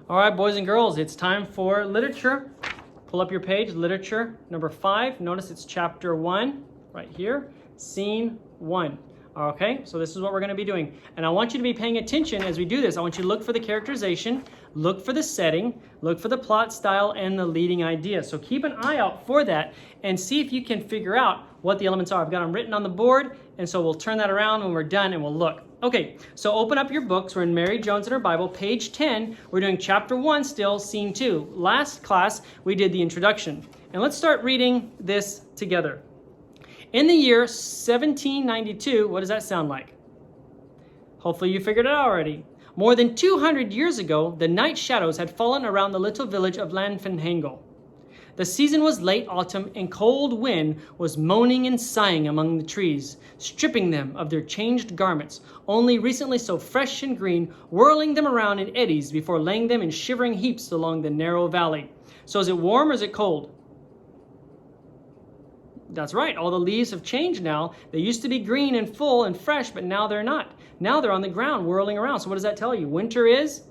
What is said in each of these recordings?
All right, boys and girls, it's time for literature. Pull up your page, literature number 5. Notice it's chapter 1 right here, scene 1. Okay, so this is what we're going to be doing. And I want you to be paying attention as we do this. I want you to look for the characterization, look for the setting, look for the plot style, and the leading idea. So keep an eye out for that and see if you can figure out what the elements are. I've got them written on the board, and so we'll turn that around when we're done and we'll look. Okay, so open up your books. We're in Mary Jones and her Bible, page 10. We're doing chapter 1 still, scene 2. Last class, we did the introduction. And let's start reading this together. In the year 1792, what does that sound like? Hopefully you figured it out already. More than 200 years ago, the night shadows had fallen around the little village of Llanfihangel. The season was late autumn, and cold wind was moaning and sighing among the trees, stripping them of their changed garments, only recently so fresh and green, whirling them around in eddies before laying them in shivering heaps along the narrow valley. So is it warm or is it cold? That's right, all the leaves have changed now. They used to be green and full and fresh, but now they're not. Now they're on the ground, whirling around. So what does that tell you? Winter is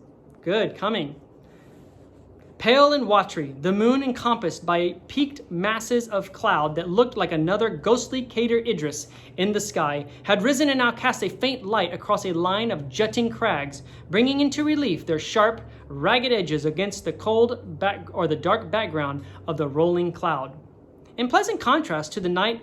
good, coming. Pale and watery, the moon encompassed by peaked masses of cloud that looked like another ghostly Cader Idris in the sky, had risen and now cast a faint light across a line of jutting crags, bringing into relief their sharp, ragged edges against the cold the dark background of the rolling cloud. In pleasant contrast to the night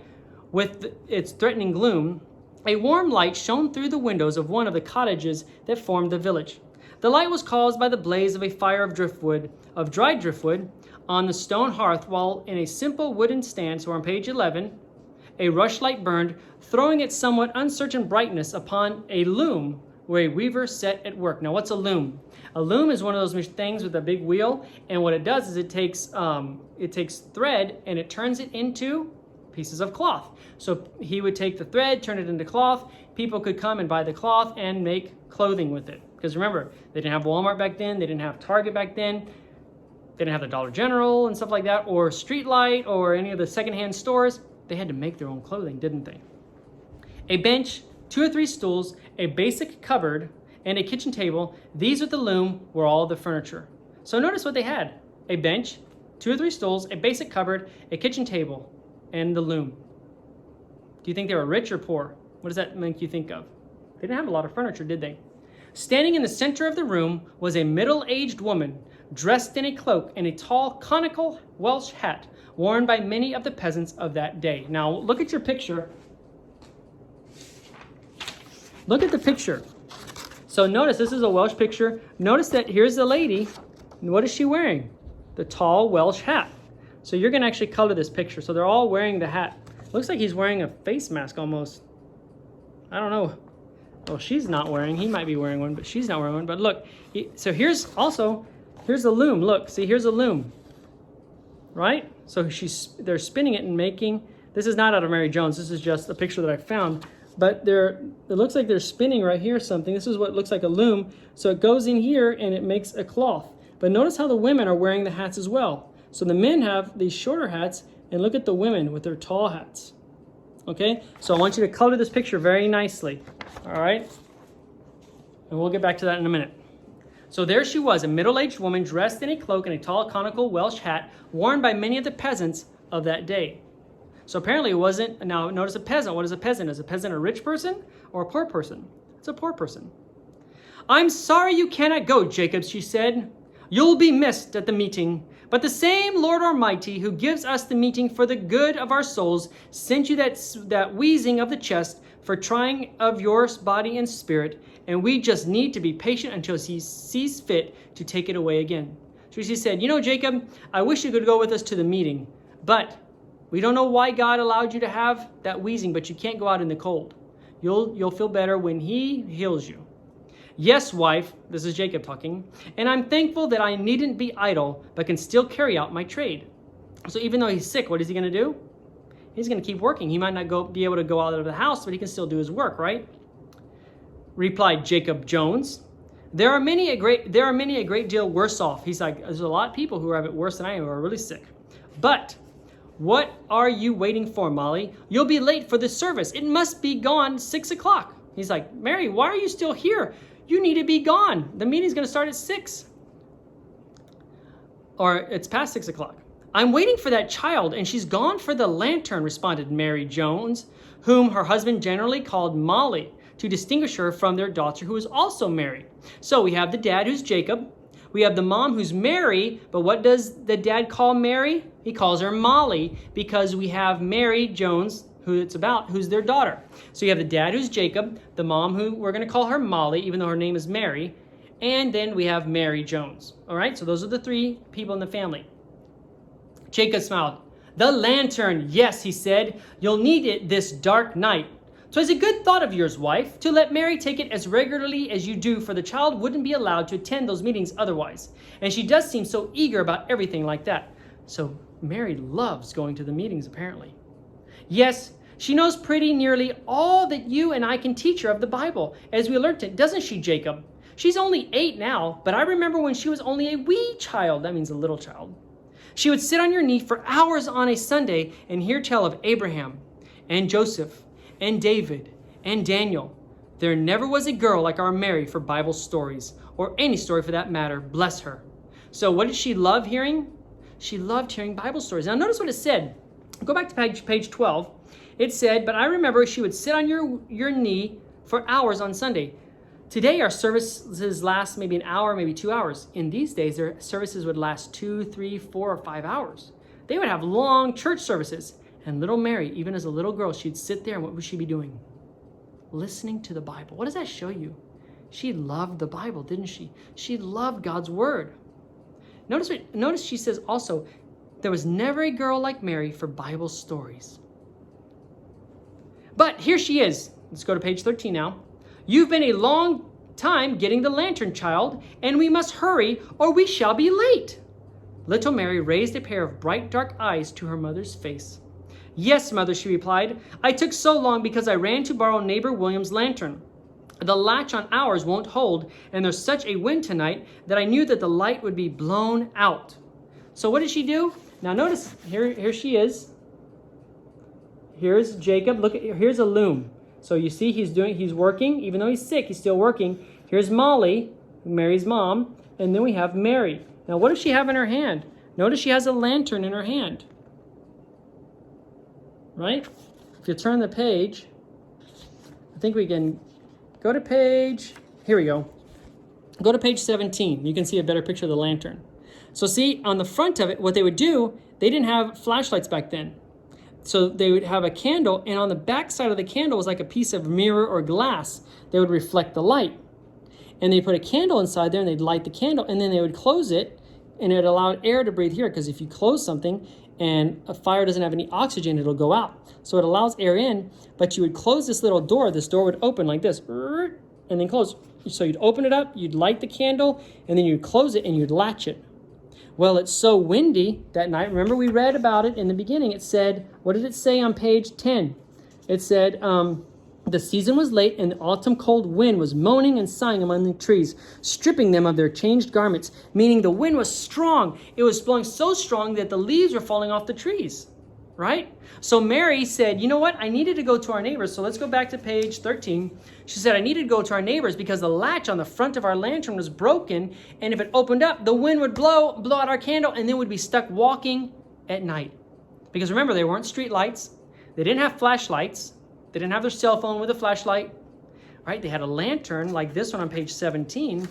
with its threatening gloom, a warm light shone through the windows of one of the cottages that formed the village. The light was caused by the blaze of a fire of dried driftwood, on the stone hearth, while in a simple wooden stand, so on page 11, a rushlight burned, throwing its somewhat uncertain brightness upon a loom where a weaver sat at work. Now, what's a loom? A loom is one of those things with a big wheel, and what it does is it takes thread and it turns it into pieces of cloth. So he would take the thread, turn it into cloth. People could come and buy the cloth and make clothing with it. Because remember, they didn't have Walmart back then, they didn't have Target back then, they didn't have the Dollar General and stuff like that, or Streetlight, or any of the secondhand stores. They had to make their own clothing, didn't they? A bench, 2 or 3 stools, a basic cupboard, and a kitchen table. These with the loom were all the furniture. So notice what they had. A bench, 2 or 3 stools, a basic cupboard, a kitchen table, and the loom. Do you think they were rich or poor? What does that make you think of? They didn't have a lot of furniture, did they? Standing in the center of the room was a middle-aged woman, dressed in a cloak and a tall, conical Welsh hat, worn by many of the peasants of that day. Now, look at your picture. Look at the picture. So notice, this is a Welsh picture. Notice that here's the lady. What is she wearing? The tall Welsh hat. So you're going to actually color this picture. So they're all wearing the hat. Looks like he's wearing a face mask almost. I don't know. Well, she's not wearing. He might be wearing one, but she's not wearing one. But look, so here's the loom. Look, see, here's a loom. Right? So they're spinning it and making. This is not out of Mary Jones. This is just a picture that I found. But it looks like they're spinning right here something. This is what looks like a loom. So it goes in here and it makes a cloth. But notice how the women are wearing the hats as well. So the men have these shorter hats, and look at the women with their tall hats. Okay? So I want you to color this picture very nicely. All right? And we'll get back to that in a minute. So there she was, a middle-aged woman dressed in a cloak and a tall conical Welsh hat worn by many of the peasants of that day. So apparently it wasn't, now notice a peasant. What is a peasant? Is a peasant a rich person or a poor person? It's a poor person. "I'm sorry you cannot go, Jacobs," she said. "You'll be missed at the meeting. But the same Lord Almighty who gives us the meeting for the good of our souls sent you that wheezing of the chest for trying of your body and spirit, and we just need to be patient until he sees fit to take it away again." So she said, "You know, Jacob, I wish you could go with us to the meeting, but we don't know why God allowed you to have that wheezing, but you can't go out in the cold. You'll feel better when he heals you." "Yes, wife," this is Jacob talking, "and I'm thankful that I needn't be idle, but can still carry out my trade." So even though he's sick, what is he going to do? He's going to keep working. He might not be able to go out of the house, but he can still do his work, right? Replied Jacob Jones. There are many a great deal worse off." He's like, there's a lot of people who have it worse than I am, who are really sick. "But what are you waiting for, Molly? You'll be late for the service. It must be gone 6 o'clock. He's like, "Mary, why are you still here? You need to be gone. The meeting's going to start at 6. or it's past 6 o'clock. I'm waiting for that child, and she's gone for the lantern, responded Mary Jones, whom her husband generally called Molly, to distinguish her from their daughter, who is also Mary. So we have the dad, who's Jacob. We have the mom, who's Mary, but what does the dad call Mary? He calls her Molly, because we have Mary Jones, who it's about, who's their daughter. So you have the dad, who's Jacob, the mom, who we're going to call her Molly, even though her name is Mary, and then we have Mary Jones. All right, so those are the three people in the family. Jacob smiled. The lantern, yes, he said. You'll need it this dark night. So it's a good thought of yours, wife, to let Mary take it as regularly as you do, for the child wouldn't be allowed to attend those meetings otherwise. And she does seem so eager about everything like that. So Mary loves going to the meetings, apparently. Yes, she knows pretty nearly all that you and I can teach her of the Bible, as we learned it, doesn't she, Jacob? She's only 8 now, but I remember when she was only a wee child. That means a little child. She would sit on your knee for hours on a Sunday and hear tell of Abraham and Joseph and David and Daniel. There never was a girl like our Mary for Bible stories, or any story for that matter, bless her. So what did she love hearing? She loved hearing Bible stories. Now notice what it said. Go back to page 12. It said, but I remember she would sit on your knee for hours on Sunday. Today, our services last maybe an hour, maybe 2 hours. In these days, their services would last 2, 3, 4, or 5 hours. They would have long church services. And little Mary, even as a little girl, she'd sit there, and what would she be doing? Listening to the Bible. What does that show you? She loved the Bible, didn't she? She loved God's word. Notice she says also, there was never a girl like Mary for Bible stories. But here she is. Let's go to page 13 now. You've been a long time getting the lantern, child, and we must hurry or we shall be late. Little Mary raised a pair of bright dark eyes to her mother's face. Yes, mother, she replied. I took so long because I ran to borrow neighbor William's lantern. The latch on ours won't hold, and there's such a wind tonight that I knew that the light would be blown out. So what did she do? Now notice, here she is. Here's Jacob. Look, here's a loom. So you see he's working. Even though he's sick, he's still working. Here's Molly, Mary's mom, and then we have Mary. Now what does she have in her hand? Notice she has a lantern in her hand. Right? If you turn the page, I think we can go to page, here we go. Go to page 17. You can see a better picture of the lantern. So see, on the front of it, what they would do, they didn't have flashlights back then. So they would have a candle, and on the back side of the candle was like a piece of mirror or glass that would reflect the light. And they put a candle inside there, and they'd light the candle, and then they would close it, and it allowed air to breathe here, because if you close something and a fire doesn't have any oxygen, it'll go out. So it allows air in, but you would close this little door. This door would open like this, and then close. So you'd open it up, you'd light the candle, and then you'd close it, and you'd latch it. Well, it's so windy that night. Remember, we read about it in the beginning. It said, what did it say on page 10? It said, the season was late, and the autumn cold wind was moaning and sighing among the trees, stripping them of their changed garments, meaning the wind was strong. It was blowing so strong that the leaves were falling off the trees, right? So Mary said, you know what? I needed to go to our neighbors. So let's go back to page 13. She said, I needed to go to our neighbors because the latch on the front of our lantern was broken, and if it opened up, the wind would blow out our candle, and then we'd be stuck walking at night. Because remember, there weren't street lights. They didn't have flashlights. They didn't have their cell phone with a flashlight, right? They had a lantern like this one on page 17.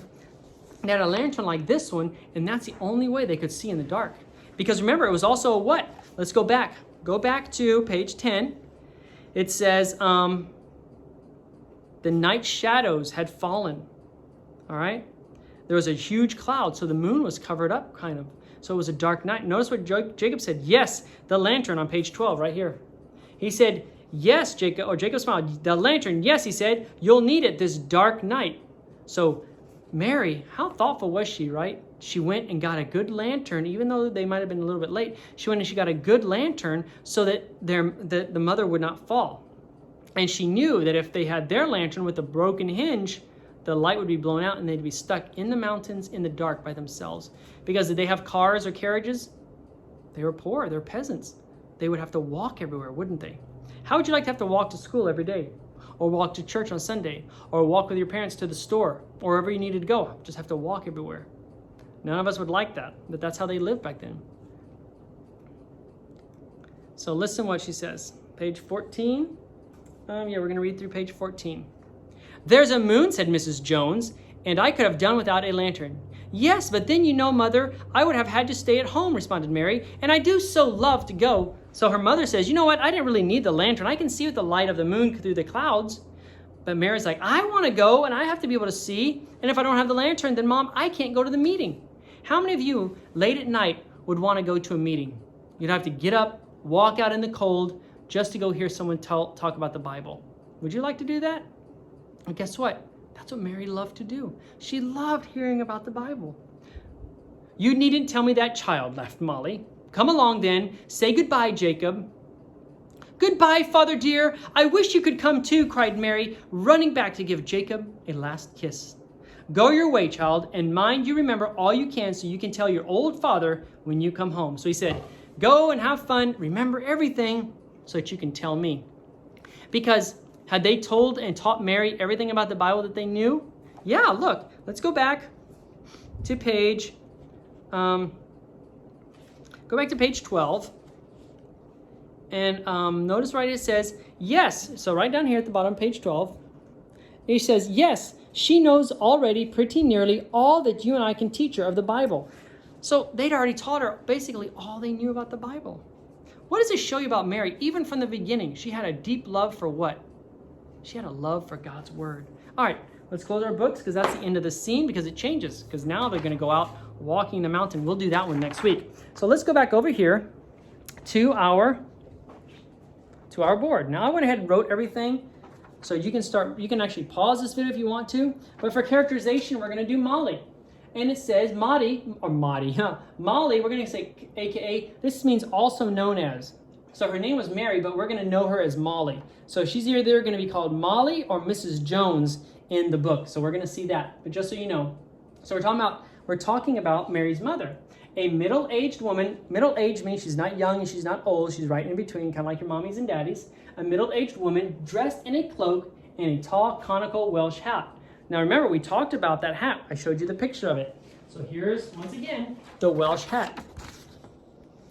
They had a lantern like this one, and that's the only way they could see in the dark. Because remember, it was also a what? Let's go back. Go back to page 10. It says, the night shadows had fallen, all right? There was a huge cloud, so the moon was covered up, kind of. So it was a dark night. Notice what Jacob said. Yes, the lantern on page 12, right here. He said, yes, Jacob, or Jacob smiled. The lantern, yes, he said, you'll need it this dark night. So Mary, how thoughtful was she, right? She went and got a good lantern, even though they might have been a little bit late. She went and she got a good lantern so that the mother would not fall. And she knew that if they had their lantern with a broken hinge, the light would be blown out and they'd be stuck in the mountains in the dark by themselves. Because did they have cars or carriages? They were poor. They were peasants. They would have to walk everywhere, wouldn't they? How would you like to have to walk to school every day? Or walk to church on Sunday? Or walk with your parents to the store? Or wherever you needed to go? Just have to walk everywhere. None of us would like that, but that's how they lived back then. So listen what she says. Page 14. We're going to read through page 14. "There's a moon," said Mrs. Jones, "and I could have done without a lantern." "Yes, but then, you know, Mother, I would have had to stay at home," responded Mary, "and I do so love to go." So her mother says, "You know what? I didn't really need the lantern. I can see with the light of the moon through the clouds." But Mary's like, "I want to go, and I have to be able to see. And if I don't have the lantern, then Mom, I can't go to the meeting." How many of you late at night would want to go to a meeting? You'd have to get up, walk out in the cold, just to go hear someone talk about the Bible. Would you like to do that? And guess what? That's what Mary loved to do. She loved hearing about the Bible. "You needn't tell me that, child," laughed Molly. "Come along then. Say goodbye, Jacob." "Goodbye, Father dear. I wish you could come too," cried Mary, running back to give Jacob a last kiss. "Go your way, child, and mind you remember all you can so you can tell your old father when you come home." So he said, go and have fun, remember everything so that you can tell me. Because had they told and taught Mary everything about the Bible that they knew? Yeah, look, let's go back to page, go back to page 12. And notice right it says, yes. So right down here at the bottom, page 12, it says, yes, she knows already pretty nearly all that you and I can teach her of the Bible. So they'd already taught her basically all they knew about the Bible. What does this show you about Mary? Even from the beginning, she had a deep love for what? She had a love for God's word. All right, let's close our books because that's the end of the scene because it changes. Because now they're going to go out walking the mountain. We'll do that one next week. So let's go back over here to our board. Now I went ahead and wrote everything. So you can actually pause this video if you want to. But for characterization, we're going to do Molly. And it says Molly, we're going to say AKA, this means also known as. So her name was Mary, but we're going to know her as Molly. So she's either going to be called Molly or Mrs. Jones in the book. So we're going to see that, but just so you know. So we're talking about Mary's mother. A middle-aged woman. Middle-aged means she's not young and she's not old. She's right in between, kind of like your mommies and daddies. A middle-aged woman dressed in a cloak and a tall conical Welsh hat. Now remember, we talked about that hat. I showed you the picture of it. So here's, once again, the Welsh hat.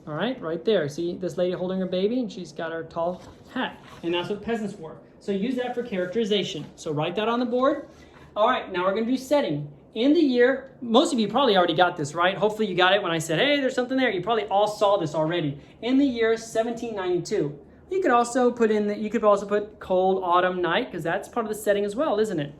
All right there. See this lady holding her baby and she's got her tall hat. And that's what peasants wore. So use that for characterization. So write that on the board. All right, now we're going to do setting. In the year, most of you probably already got this, right? Hopefully you got it when I said, hey, there's something there. You probably all saw this already. In the year 1792. You could also put cold autumn night because that's part of the setting as well, isn't it?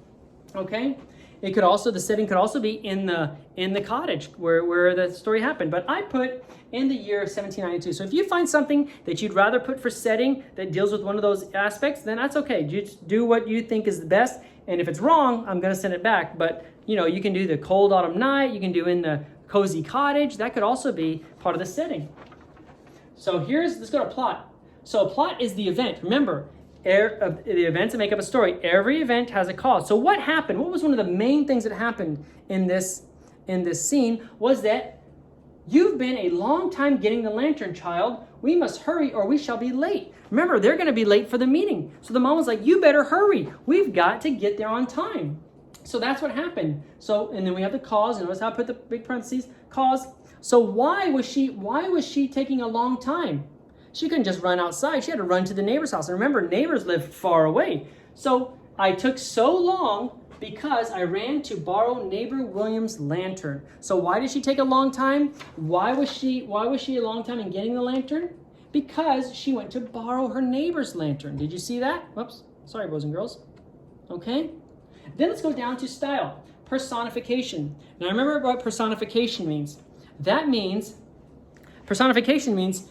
Okay. The setting could also be in the cottage where the story happened. But I put in the year 1792. So if you find something that you'd rather put for setting that deals with one of those aspects, then that's okay. You just do what you think is the best. And if it's wrong, I'm going to send it back. But you can do the cold autumn night. You can do in the cozy cottage. That could also be part of the setting. So let's go to plot. So a plot is the event. Remember, the events that make up a story. Every event has a cause. So what happened? What was one of the main things that happened in this scene was that you've been a long time getting the lantern, child. We must hurry or we shall be late. Remember, they're going to be late for the meeting. So the mom was like, you better hurry. We've got to get there on time. So that's what happened. So, and then we have the cause. Notice how I put the big parentheses, cause. So why was she taking a long time? She couldn't just run outside. She had to run to the neighbor's house. And remember, neighbors lived far away. So I took so long because I ran to borrow neighbor William's lantern. So why did she take a long time? Why was she a long time in getting the lantern? Because she went to borrow her neighbor's lantern. Did you see that? Whoops. Sorry, boys and girls. Okay. Then let's go down to style. Personification. Now remember what personification means. Personification means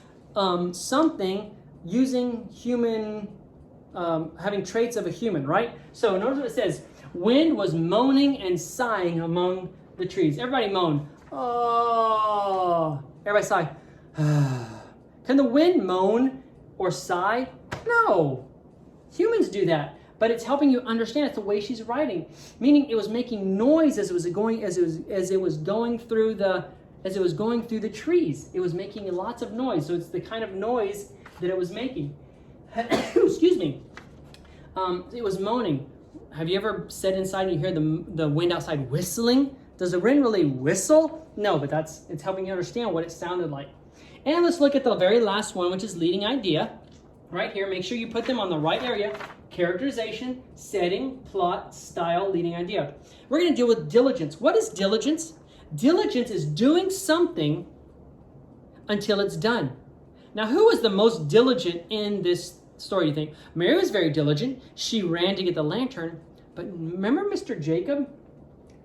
something using human, having traits of a human, right? So notice what it says. Wind was moaning and sighing among the trees. Everybody moan. Oh. Everybody sigh. Can the wind moan or sigh? No. Humans do that. But it's helping you understand it's the way she's writing. Meaning it was making noise as it was going through the trees. It was making lots of noise. So it's the kind of noise that it was making. Excuse me. It was moaning. Have you ever sat inside and you hear the wind outside whistling? Does the wind really whistle? No, but it's helping you understand what it sounded like. And let's look at the very last one, which is leading idea. Right here, make sure you put them on the right area. Characterization, setting, plot, style, leading idea. We're going to deal with diligence. What is diligence? Diligence is doing something until it's done. Now, who was the most diligent in this story, you think? Mary was very diligent. She ran to get the lantern. But remember Mr.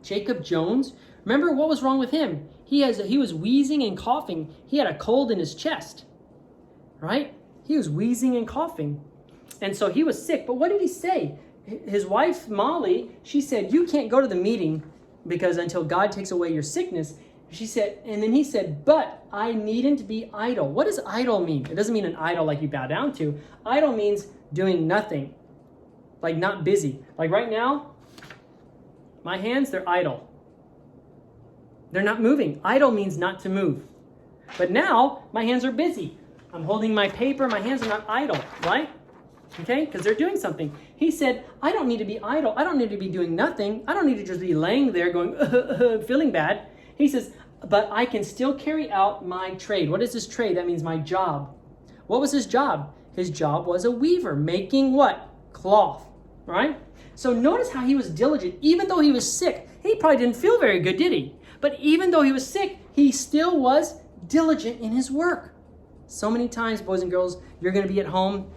Jacob Jones? Remember what was wrong with him? He was wheezing and coughing. He had a cold in his chest, right? He was wheezing and coughing. And so he was sick. But what did he say? His wife, Molly, she said, you can't go to the meeting because until God takes away your sickness. She said, and then he said, but I needn't be idle. What does idle mean? It doesn't mean an idol like you bow down to. Idle means doing nothing, like not busy. Like right now, my hands, they're idle. They're not moving. Idle means not to move. But now, my hands are busy. I'm holding my paper. My hands are not idle, right? Okay, because they're doing something. He said, I don't need to be idle. I don't need to be doing nothing. I don't need to just be laying there going, feeling bad. He says, but I can still carry out my trade. What is this trade? That means my job. What was his job? His job was a weaver, making what? Cloth, right? So notice how he was diligent. Even though he was sick, he probably didn't feel very good, did he? But even though he was sick, he still was diligent in his work. So many times, boys and girls, you're going to be at home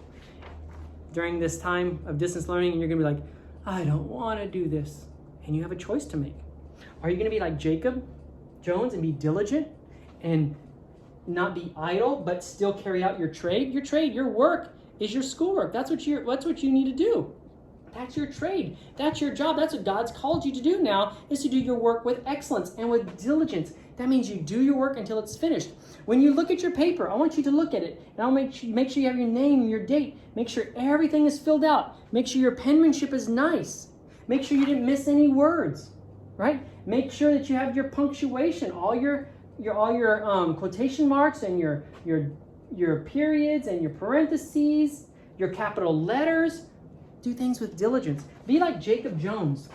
during this time of distance learning, and you're going to be like, I don't want to do this. And you have a choice to make. Are you going to be like Jacob Jones and be diligent and not be idle, but still carry out your trade? Your trade, your work is your schoolwork. That's what you need to do. That's your trade. That's your job. That's what God's called you to do now, is to do your work with excellence and with diligence. That means you do your work until it's finished. When you look at your paper, I want you to look at it. And I'll make sure you have your name and your date. Make sure everything is filled out. Make sure your penmanship is nice. Make sure you didn't miss any words, right? Make sure that you have your punctuation, all your quotation marks and your periods and your parentheses, your capital letters. Do things with diligence. Be like Jacob Jones.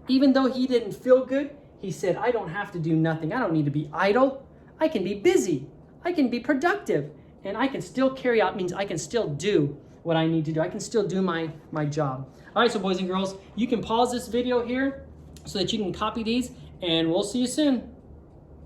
Even though he didn't feel good, he said, I don't have to do nothing. I don't need to be idle. I can be busy. I can be productive. And I can still carry out, means I can still do what I need to do. I can still do my job. All right, so boys and girls, you can pause this video here so that you can copy these, and we'll see you soon.